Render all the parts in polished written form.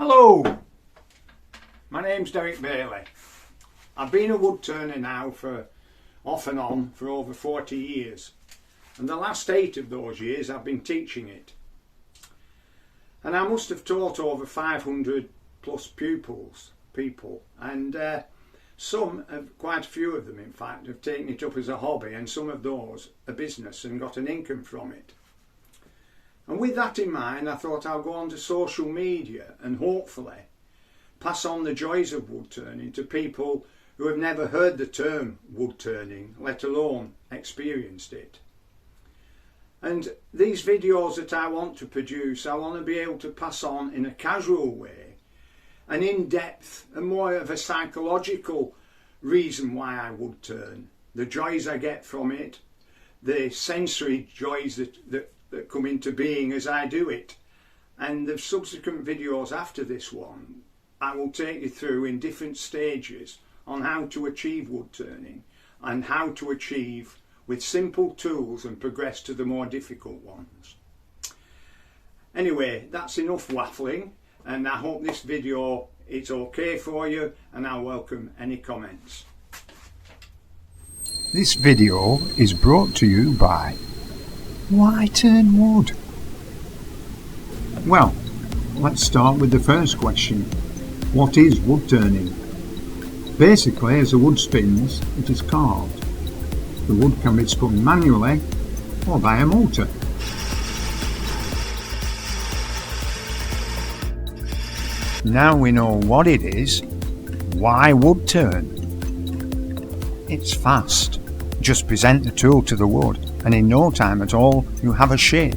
Hello, my name's Derek Bailey. I've been a wood turner now for off and on for over 40 years, and the last 8 of those years I've been teaching it. And I must have taught over 500 plus people, and quite a few of them in fact, have taken it up as a hobby, and some of those a business and got an income from it. And with that in mind, I thought I'll go on to social media and hopefully pass on the joys of wood turning to people who have never heard the term wood turning, let alone experienced it. And these videos that I want to produce, I want to be able to pass on in a casual way, an in-depth and more of a psychological reason why I wood turn, the joys I get from it, the sensory joys that come into being as I do it. And the subsequent videos after this one, I will take you through in different stages on how to achieve wood turning and how to achieve with simple tools and progress to the more difficult ones. Anyway, that's enough waffling, and I hope this video is okay for you, and I welcome any comments. This video is brought to you by Why Turn Wood? Well, let's start with the first question. What is wood turning? Basically, as the wood spins, it is carved. The wood can be spun manually or by a motor. Now we know what it is, why wood turn? It's fast. Just present the tool to the wood and in no time at all you have a shape.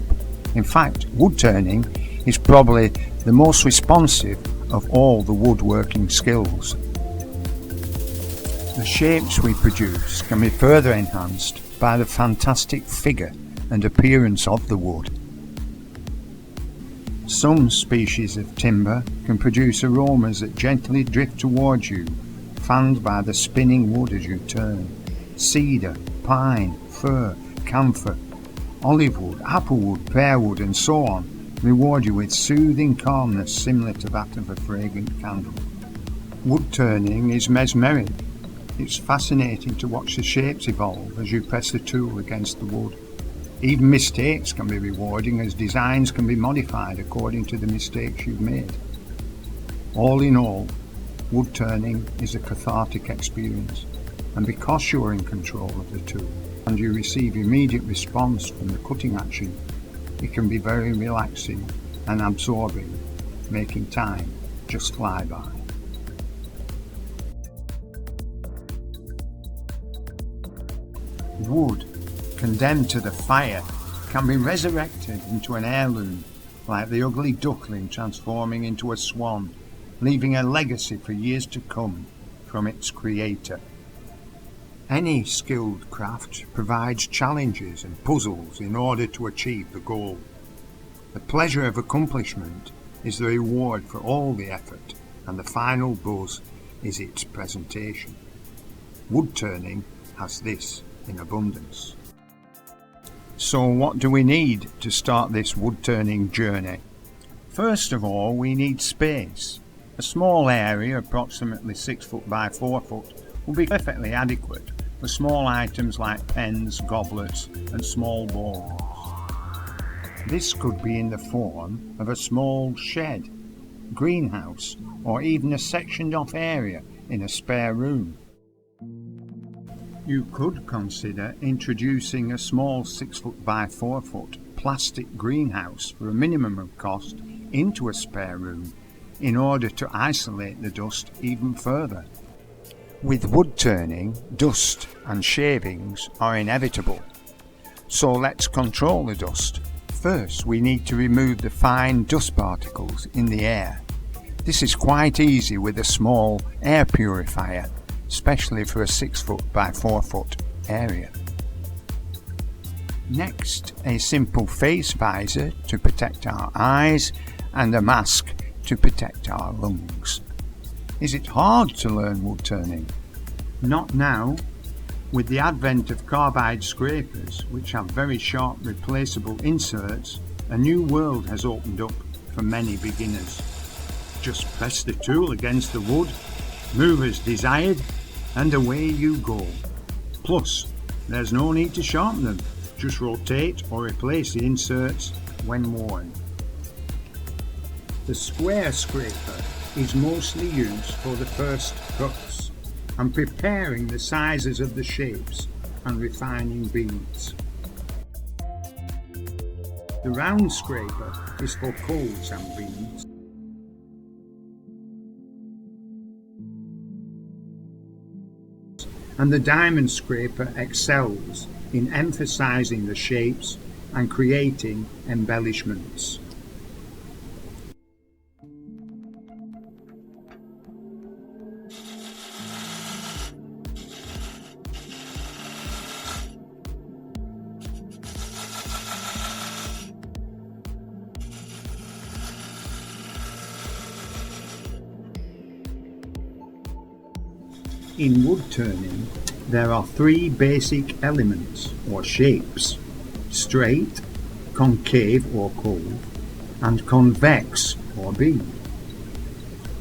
In fact, wood turning is probably the most responsive of all the woodworking skills. The shapes we produce can be further enhanced by the fantastic figure and appearance of the wood. Some species of timber can produce aromas that gently drift towards you, fanned by the spinning wood as you turn. Cedar, pine, fir, camphor, olive wood, apple wood, pear wood and so on reward you with soothing calmness similar to that of a fragrant candle. Wood turning is mesmeric. It's fascinating to watch the shapes evolve as you press the tool against the wood. Even mistakes can be rewarding, as designs can be modified according to the mistakes you've made. All in all, wood turning is a cathartic experience, and because you're in control of the tool and you receive immediate response from the cutting action, it can be very relaxing and absorbing, making time just fly by. Wood, condemned to the fire, can be resurrected into an heirloom, like the ugly duckling transforming into a swan, leaving a legacy for years to come from its creator. Any skilled craft provides challenges and puzzles in order to achieve the goal. The pleasure of accomplishment is the reward for all the effort, and the final buzz is its presentation. Wood turning has this in abundance. So what do we need to start this wood turning journey? First of all, we need space. A small area, approximately 6 foot by 4 foot, will be perfectly adequate for small items like pens, goblets and small bowls. This could be in the form of a small shed, greenhouse, or even a sectioned off area in a spare room. You could consider introducing a small 6 foot by 4 foot plastic greenhouse for a minimum of cost into a spare room in order to isolate the dust even further. With wood turning, dust and shavings are inevitable, so let's control the dust. First, we need to remove the fine dust particles in the air. This is quite easy with a small air purifier, especially for a 6 foot by 4 foot area. Next, a simple face visor to protect our eyes and a mask to protect our lungs. Is it hard to learn wood turning? Not now. With the advent of carbide scrapers, which have very sharp replaceable inserts, a new world has opened up for many beginners. just press the tool against the wood, move as desired, and away you go. Plus, there's no need to sharpen them, just rotate or replace the inserts when worn. The square scraper is mostly used for the first cuts and preparing the sizes of the shapes and refining beads. The round scraper is for colds and beads. And the diamond scraper excels in emphasizing the shapes and creating embellishments. In wood turning, there are three basic elements or shapes: straight, concave or cove, and convex or beam.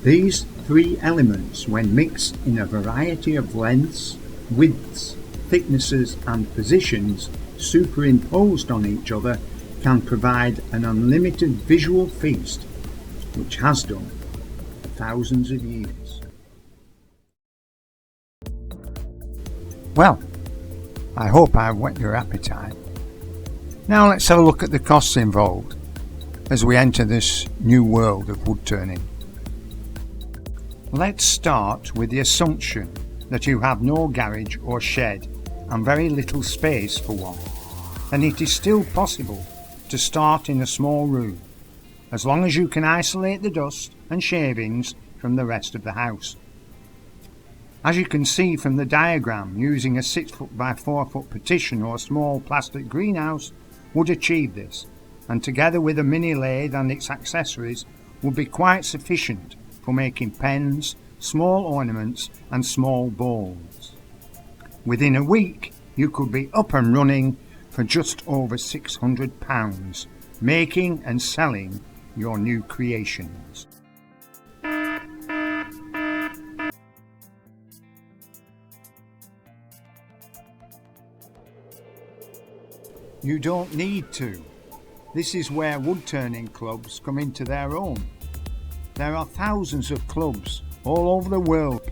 These three elements, when mixed in a variety of lengths, widths, thicknesses and positions superimposed on each other, can provide an unlimited visual feast, which has done for thousands of years. Well, I hope I've whet your appetite. Now let's have a look at the costs involved as we enter this new world of wood turning. Let's start with the assumption that you have no garage or shed and very little space for one, and it is still possible to start in a small room, as long as you can isolate the dust and shavings from the rest of the house. As you can see from the diagram, using a 6 foot by 4 foot partition or small plastic greenhouse would achieve this, and together with a mini lathe and its accessories would be quite sufficient for making pens, small ornaments and small bowls. Within a week you could be up and running for just over £600, making and selling your new creations. You don't need to. This is where wood turning clubs come into their own. There are thousands of clubs all over the world.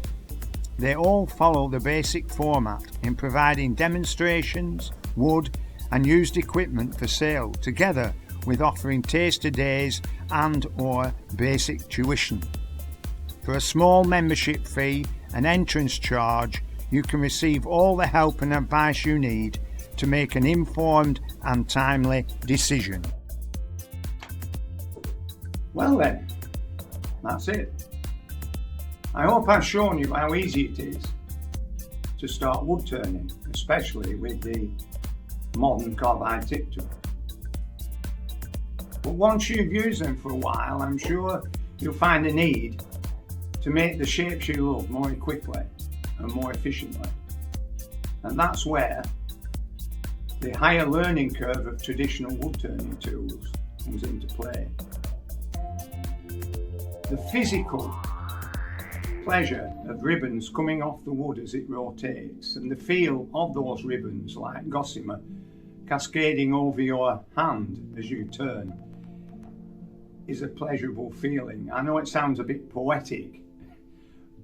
They all follow the basic format in providing demonstrations, wood and used equipment for sale, together with offering taster days and or basic tuition. For a small membership fee and entrance charge, you can receive all the help and advice you need to make an informed and timely decision. Well then, that's it. I hope I've shown you how easy it is to start wood turning, especially with the modern carbide tip tool. But once you've used them for a while, I'm sure you'll find a need to make the shapes you love more quickly and more efficiently. And that's where the higher learning curve of traditional wood turning tools comes into play. The physical pleasure of ribbons coming off the wood as it rotates, and the feel of those ribbons like gossamer cascading over your hand as you turn, is a pleasurable feeling. I know it sounds a bit poetic,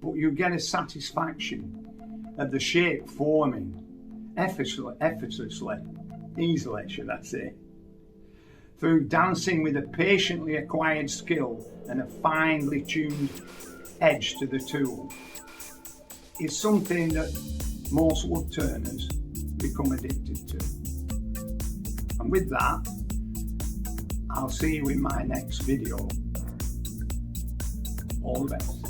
but you get a satisfaction of the shape forming effortlessly, easily should I say, through dancing with a patiently acquired skill and a finely tuned edge to the tool. Is something that most wood turners become addicted to. And with that, I'll see you in my next video. All the best.